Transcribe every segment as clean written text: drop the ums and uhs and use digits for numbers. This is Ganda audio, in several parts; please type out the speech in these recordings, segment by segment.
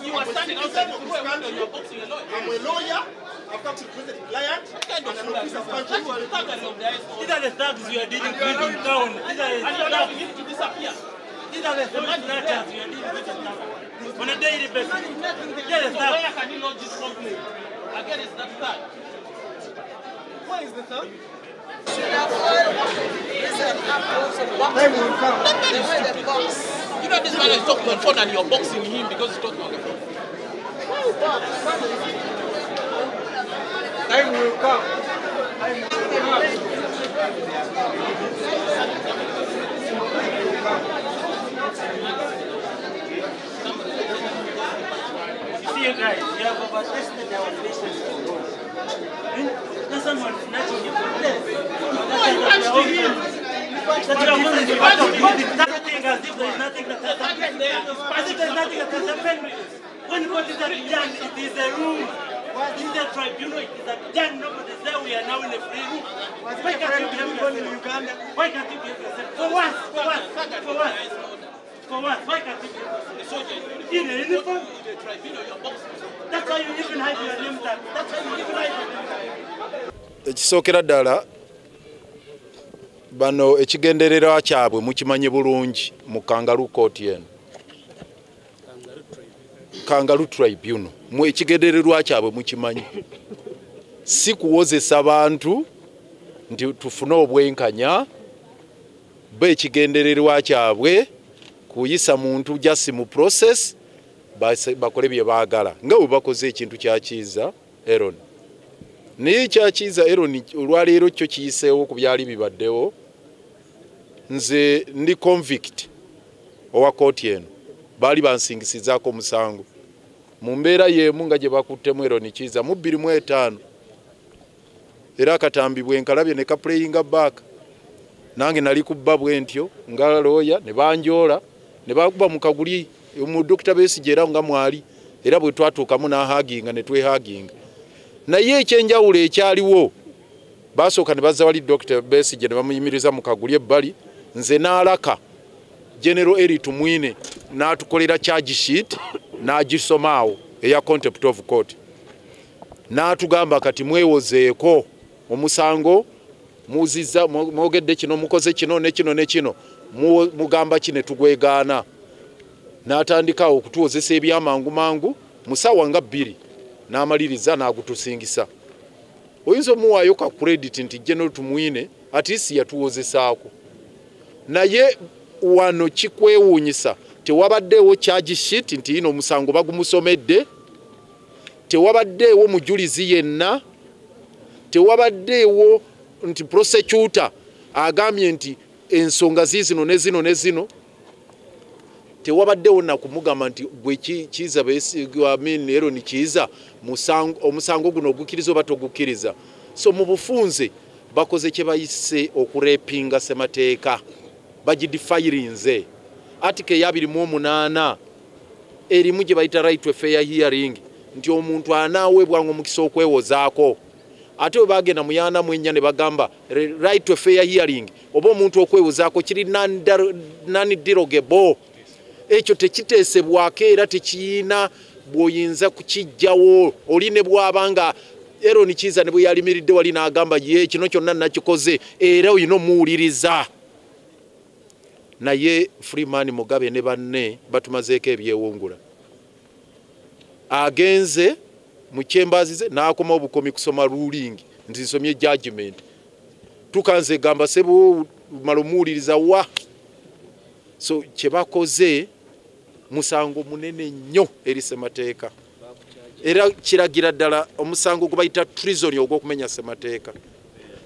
You are standing outside the court and you're boxing a lawyer. I'm a lawyer. I've come to represent the client. What kind of thing is that? These are the thugs you are dealing with in town. These are the thugs. You need to disappear. These are the thugs you are dealing with in town. On a daily basis. Where can you lodge this complaint? Again, it's that thug. Where is the thug? You know this man is talking on the phone and you're boxing him because he's talking on the phone. Time will come. You see, you guys, you have overtested our patience for God. Someone snatching you from death. That's nothing as if there is nothing that has happened. As if there is nothing that has happened. When what is that done, it is a room. In the tribunal, it is a done. Nobody is there. We are now in a free room. Why can't you behave yourself in Uganda? Why can't you behave yourself? For what? For what? For what? For what? Why can't you behave yourself? In a uniform? In the tribunal, you're boxing. That's why you even hide your name tag. That's why you even hide your name tag. Ekisookera ddala bano ekigendererwa kyabwe mukimanye bulungi mu Kangaroo Court eno. Kangaroo Tribunal mu ekigendererwa kyabwe mukimanyi. Si kuwozesa abantu nti tufune obwenkanya be ekigendererwa kyabwe kuyisa muntu jasi mu process bakole bye baagala nga bwe bakoze ekintu kyakiiza Aaron. Naye kyakiiza Aaron olwaleero kyo kiyiseewo ku byali bibaddewo. Nze ndi convict owa kooti eno baali bansingisizaako omusango mu mbeera y'emu nga gye bakuttemu Aaron Kiiza mu 2005 era akatambi bwe nkalabye ne kaplayinga back nange nali kubba bwe ntyo nga lawyer ne banjoola ne bakuba mu kaguli mu Dr. Besigye era nga mwali era bwe twatuukamu n'ahaginga ne twehaginga. Naye ekyenjawulo ekyaliwo basooka ne bazza wali Dr. Besigye ne bamuyimiriza mu kaguli ebbali nze n'alaka General Eri Tumwine n'atukolera charge sheet n'agisomaawo eya contempt of court n'atugamba kati mwewozeeko omusango muziza mwogedde kino mukoze kino ne kino ne kino mugamba kine tugwegaana n'atandikawo okutuwozesa ebyamangu mangu musawa nga 2 n'amaliriza n'agutusingisa oyinza omuwaayo ka credit nti general tumwine atisi yatuwozesaako naye wano kikwewuunyisa tewabaddeewo charge sheet nti ino omusango bagumusomedde tewabaddeewo mujulizi yenna tewabaddeewo nti prosecutor agambye nti ensonga zizino ne zino ne zino tewabaddeewo nakumugamba nti gwe kiza ero ni kiza omusango guno ogukiriza oba togukkiriza so mu bufunze bakoze kye bayise okurepinga ssemateeka bagidifayirinze article ya 28 erimu gye bayita right to fair hearing nti omuntu anaweebwanga omukisa okwewozaako ate bwe bagenda mu 44 ne bagamba right to fair hearing oba omuntu okwewozaako kiri non-derogable ekyo tekiteesebwako era tekiyina bw'oyinza kukijjawo oli ne bw'abanga Aaron Kiiza ne bwe yalimiridde wali n'agamba ye kino kyonna nakikoze era oyina omuwuliriza naye Freeman Mugabe ne banne batumazeeko ebyewungula agenze mu kyembazize n'akoma obukomi kusoma ruling nti nsomye judgment tukanze gamba sebo malomuwuliriza wa so kyebakoze musango munene nnyo eri ssemateeka era kiragira ddala omusango gubayita treason ogw'okumenya ssemateeka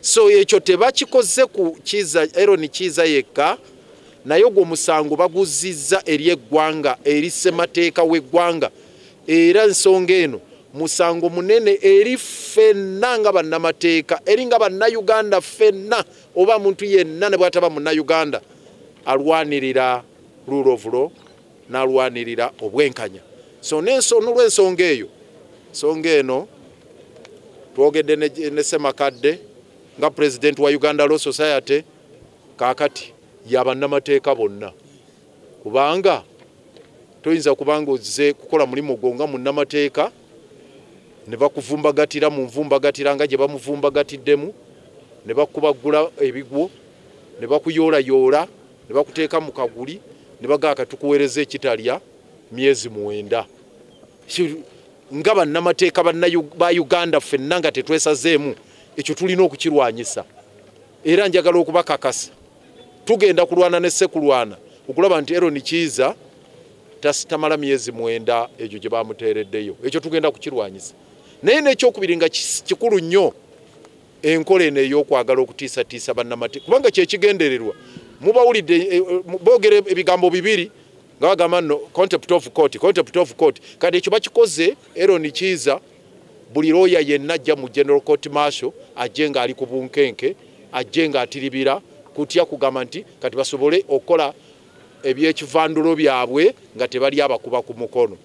so ekyo tebakikoze ku Kiiza Aaron Kiiza yekka naye ogwo musango baguzizza eri eggwanga eri ssemateeka w'eggwanga era ensonga eno musango munene eri ffenna nga bannamateeka eri nga bannayuganda ffenna oba muntu yenna ne bw'ataba munnayuganda alwanirira rule of law n'alwanirira obwenkanya so n'olw'ensonga eyo songa eno twogedde ne Ssemakadde nga president wa Uganda Law Society kaakati y'abannamateeka bonna kubanga toyinza kubanga ozze kukola mulimu gwo nga munnamateeka ne bakuvumbagatira mu nvumbagatira nga gye bamuvumbagattiddemu ne bakubagula ebigwo ne bakuyoolayoola ne bakuteeka mu kaguli ne bagaaka tukuweereza ekitalya myezi 9 nga bannamateeka ba Uganda ffenna nga tetwesazeemu ekyo tulina okukirwanyisa era njagala okubakakasa tugenda kulwana ne ssekulwana okulaba nti Aaron Kiiza tamala myezi 9 ekyo gye bamuteereddeyo ekyo tugenda kukirwanyisa naye n'ekyokubiri nga kikulu nnyo enkola eno ey'okwagala okutiisatiisa bannamateeka kubanga kyekigendererwa mubawulidde boogera ebigambo bibiri nga bagamba no contempt of court kati ekyo bakikoze Aaron Kiiza buli looya yenna ajja mu general court martial ajje nga ali ku bunkenke ajje nga atiribira kutya kugamba nti kati basobole okukola ebyekivandulo byabwe nga tebali abakuba ku mukono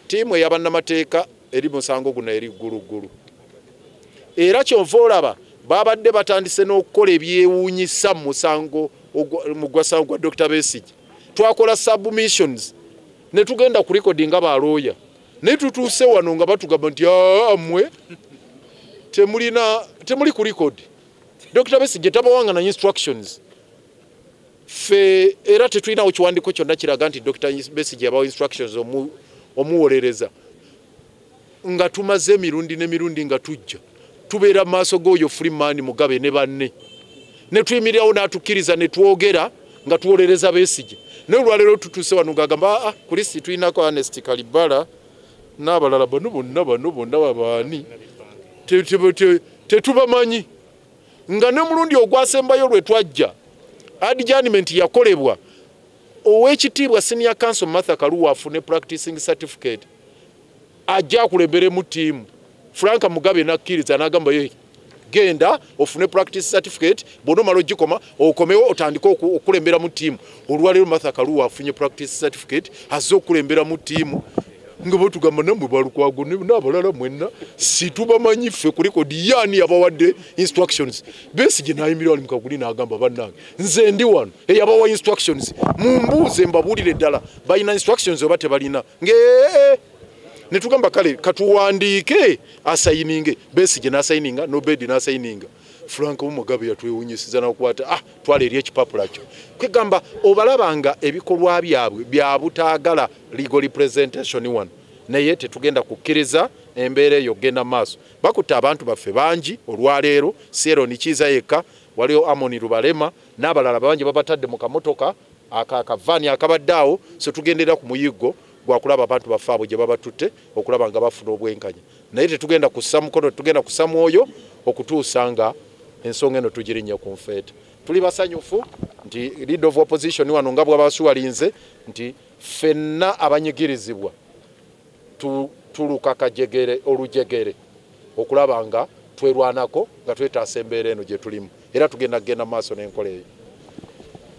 tiimu ey'abannamateeka eri musango guno eri gguluggulu era kyova olaba babadde batandise n'okukola ebyewuunyisa mu gwasango gwa Dr. Besigye twakola submissions ne tugenda ku recording nga balooya ne tutuuse wano nga batugamba nti amwe temuli ku record Dr. Besigye tabawanga na instructions fe era tetulinawo kiwandiiko kyonna kiraga nti Dr. Besigye yabawa instructions omuwolereza nga tumaze emirundi n'emirundi nga tujja tubeera mu maaso g'oyo Freeman Mugabe ne banne ne tuyimirirawo n'atukkiriza ne twogera nga tuwolereza Besigye naye olwaleero tutuuse wano ng'agamba kulisi tulinako Ernest Kalibala n'abalala bano bonna babaani tetubamanyi nga n'omulundi ogwasembayo lwe twajja adjournment yakolebwa ow'ekitiibwa senior counsel Martha Kaluwa afune practicing certificate ajja akulemberemu ttiimu Frank Mugabe n'akkiriza n'agamba ye genda ofune practice certificate bono malo gikoma okomewo otandika okulembera mu ttiimu olwaleero Martha Kaluwa afunye practice certificate azze okulembera mu ttiimu nga batugamba namwe balukwago n'abalala mwenna situbamanyi ffe ku likodi yaani yabawadde instructions Besigye n'ayimirira wali mu kaguli n'agamba bannange nze ndi wano eyabawa instructions mumbuuze mbabuulire ddala balina instructions oba tebalina ne tugamba kale katuwandiike asayininge Besigye n'asayininga Nobedi n'asayininga Frank Mugabe yatwewunyisiza n'okwata twala eri ekipapula kyo kwegamba obalabanga ebikolwa byabwe bya butaagala legal representation one naye tetugenda kukkiriza embeera eyo genda maaso bakutte abantu baffe bangi olwaleero Sero Nikiza yekka waliwo Amoni Lubalema n'abalala bangi babatadde mu kamotoka akavani akabaddeawo so tugendera ku muyiggo gwakulaba abantu baffe abo gye babatutte okulaba nga bafuna obwenkanya naye tetugenda kussa mukono tugenda kussa mwoyo okutuusa nga ensonga eno tugirinnye ku nfeeta tuli basanyufu nti leader of opposition wano nga bw'abasuwalinze nti ffenna abanyigirizibwa tuluka kajegere olujegere okulaba nga twerwanako nga twetaasa embeera eno gye tulimu era tugenda kugenda maaso n'enkola eyo